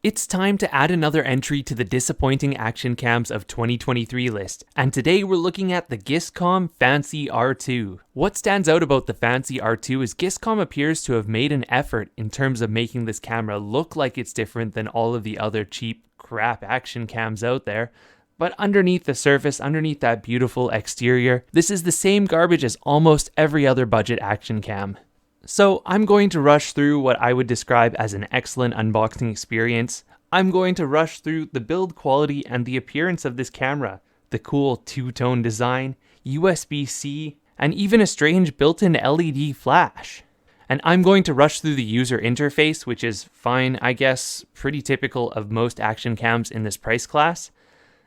It's time to add another entry to the disappointing action cams of 2023 list, and today we're looking at the GiiSKOM Fancy R2. What stands out about the Fancy R2 is GiiSKOM appears to have made an effort in terms of making this camera look like it's different than all of the other cheap crap action cams out there. But underneath the surface, underneath that beautiful exterior, this is the same garbage as almost every other budget action cam. So I'm going to rush through what I would describe as an excellent unboxing experience. I'm going to rush through the build quality and the appearance of this camera, the cool two-tone design, USB-C, and even a strange built-in LED flash. And I'm going to rush through the user interface, which is fine, I guess, pretty typical of most action cams in this price class.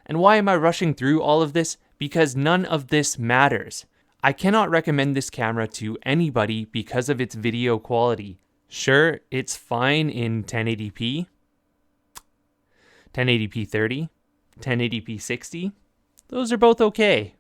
And why am I rushing through all of this? Because none of this matters. I cannot recommend this camera to anybody because of its video quality. Sure, it's fine in 1080p, 1080p 30, 1080p 60. Those are both okay.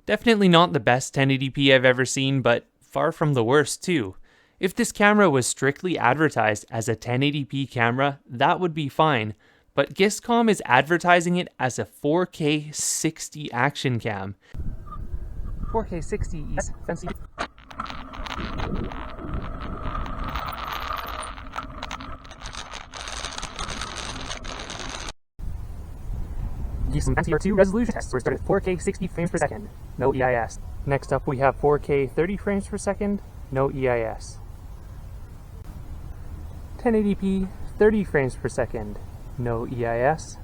Definitely not the best 1080p I've ever seen, but far from the worst too. If this camera was strictly advertised as a 1080p camera, that would be fine. But GiiSKOM is advertising it as a 4K 60 action cam. 4K 60 is fancy. GiiSKOM Fancy R2 resolution tests. We're started at 4K 60 frames per second. No EIS. Next up we have 4K 30 frames per second. No EIS. 1080p 30 frames per second. No EIS.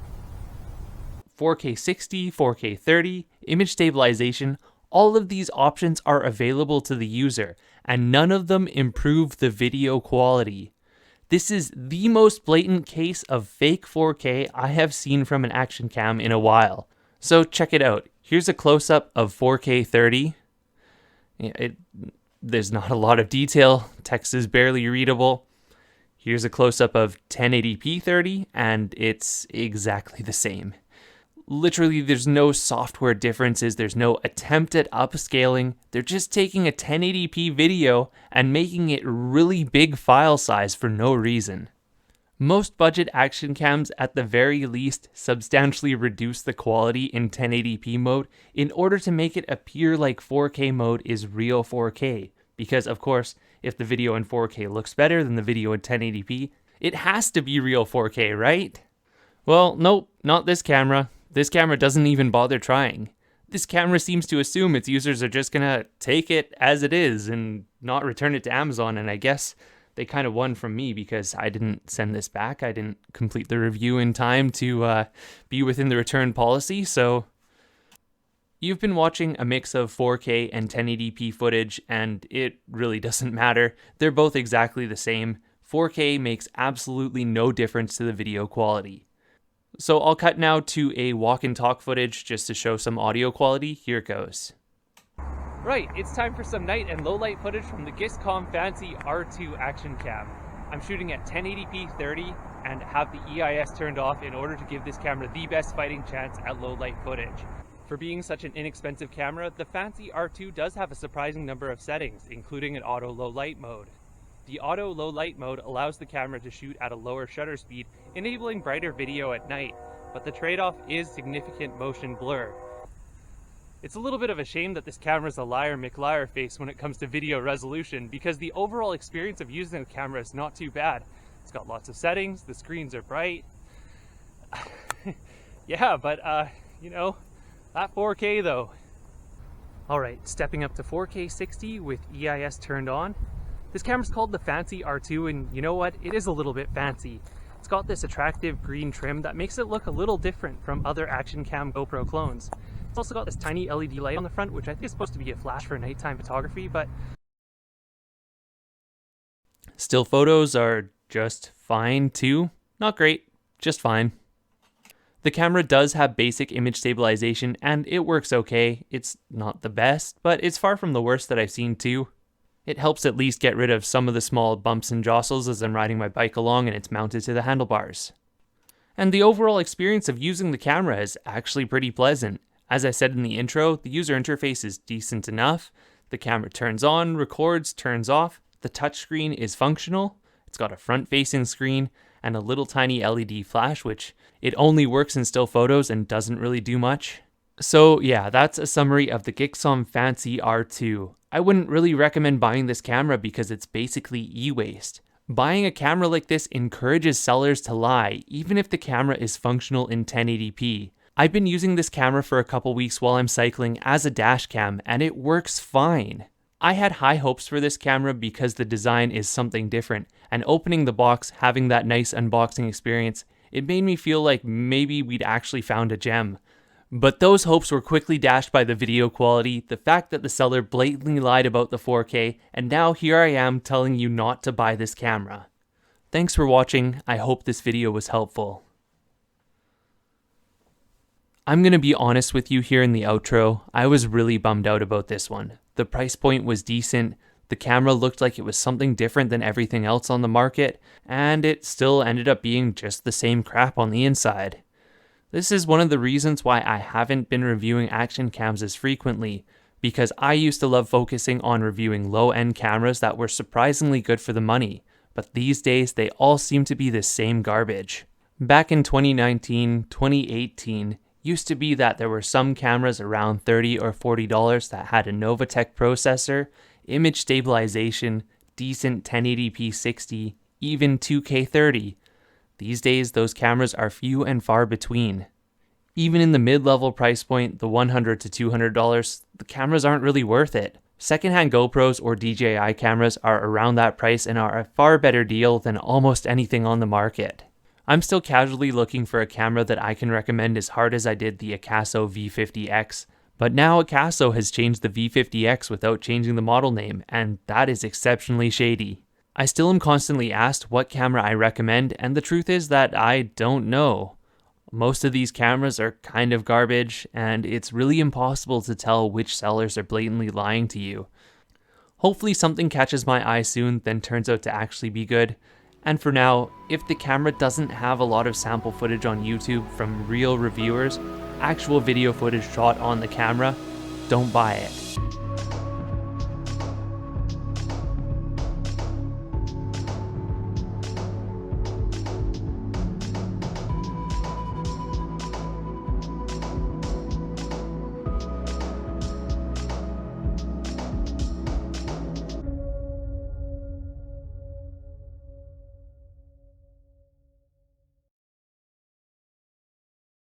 4K 60, 4K 30, image stabilization. All of these options are available to the user, and none of them improve the video quality. This is the most blatant case of fake 4K I have seen from an action cam in a while. So check it out. Here's a close-up of 4K 30. There's not a lot of detail. Text is barely readable. Here's a close-up of 1080p 30, and it's exactly the same. Literally, there's no software differences, there's no attempt at upscaling. They're just taking a 1080p video and making it really big file size for no reason. Most budget action cams at the very least substantially reduce the quality in 1080p mode in order to make it appear like 4K mode is real 4K. Because of course, if the video in 4K looks better than the video in 1080p, it has to be real 4K, right? Well, nope, not this camera. This camera doesn't even bother trying. This camera seems to assume its users are just gonna take it as it is and not return it to Amazon, and I guess they kind of won from me because I didn't send this back. I didn't complete the review in time to be within the return policy, so you've been watching a mix of 4K and 1080p footage, and it really doesn't matter. They're both exactly the same. 4K makes absolutely no difference to the video quality. So I'll cut now to a walk and talk footage just to show some audio quality. Here it goes. Right, it's time for some night and low light footage from the GiiSKOM Fancy R2 action cam. I'm shooting at 1080p 30 and have the EIS turned off in order to give this camera the best fighting chance at low light footage. For being such an inexpensive camera, the Fancy R2 does have a surprising number of settings, including an auto low light mode. The auto low light mode allows the camera to shoot at a lower shutter speed, enabling brighter video at night, but the trade-off is significant motion blur. It's a little bit of a shame that this camera's a liar McLiar face when it comes to video resolution, because the overall experience of using the camera is not too bad. It's got lots of settings, the screens are bright. Yeah, but you know, not 4K though. Alright, stepping up to 4K 60 with EIS turned on. This camera's called the Fancy R2, and you know what? It is a little bit fancy. It's got this attractive green trim that makes it look a little different from other action cam GoPro clones. It's also got this tiny LED light on the front, which I think is supposed to be a flash for nighttime photography, but still photos are just fine too. Not great, just fine. The camera does have basic image stabilization, and it works okay. It's not the best, but it's far from the worst that I've seen too. It helps at least get rid of some of the small bumps and jostles as I'm riding my bike along and it's mounted to the handlebars. And the overall experience of using the camera is actually pretty pleasant. As I said in the intro, the user interface is decent enough. The camera turns on, records, turns off. The touchscreen is functional. It's got a front-facing screen, and a little tiny LED flash, which it only works in still photos and doesn't really do much. So yeah, that's a summary of the GiiSKOM Fancy R2. I wouldn't really recommend buying this camera because it's basically e-waste. Buying a camera like this encourages sellers to lie, even if the camera is functional in 1080p. I've been using this camera for a couple weeks while I'm cycling as a dash cam, and it works fine. I had high hopes for this camera because the design is something different, and opening the box, having that nice unboxing experience, it made me feel like maybe we'd actually found a gem. But those hopes were quickly dashed by the video quality, the fact that the seller blatantly lied about the 4K, and now here I am telling you not to buy this camera. Thanks for watching, I hope this video was helpful. I'm gonna be honest with you here in the outro, I was really bummed out about this one. The price point was decent, the camera looked like it was something different than everything else on the market, and it still ended up being just the same crap on the inside. This is one of the reasons why I haven't been reviewing action cams as frequently, because I used to love focusing on reviewing low-end cameras that were surprisingly good for the money, but these days they all seem to be the same garbage. Back in 2019, 2018, used to be that there were some cameras around $30 or $40 that had a Novatech processor, image stabilization, decent 1080p 60, even 2K 30. These days, those cameras are few and far between. Even in the mid-level price point, the $100 to $200, the cameras aren't really worth it. Secondhand GoPros or DJI cameras are around that price and are a far better deal than almost anything on the market. I'm still casually looking for a camera that I can recommend as hard as I did the Akaso V50X, but now Akaso has changed the V50X without changing the model name, and that is exceptionally shady. I still am constantly asked what camera I recommend, and the truth is that I don't know. Most of these cameras are kind of garbage, and it's really impossible to tell which sellers are blatantly lying to you. Hopefully something catches my eye soon, then turns out to actually be good. And for now, if the camera doesn't have a lot of sample footage on YouTube from real reviewers, actual video footage shot on the camera, don't buy it.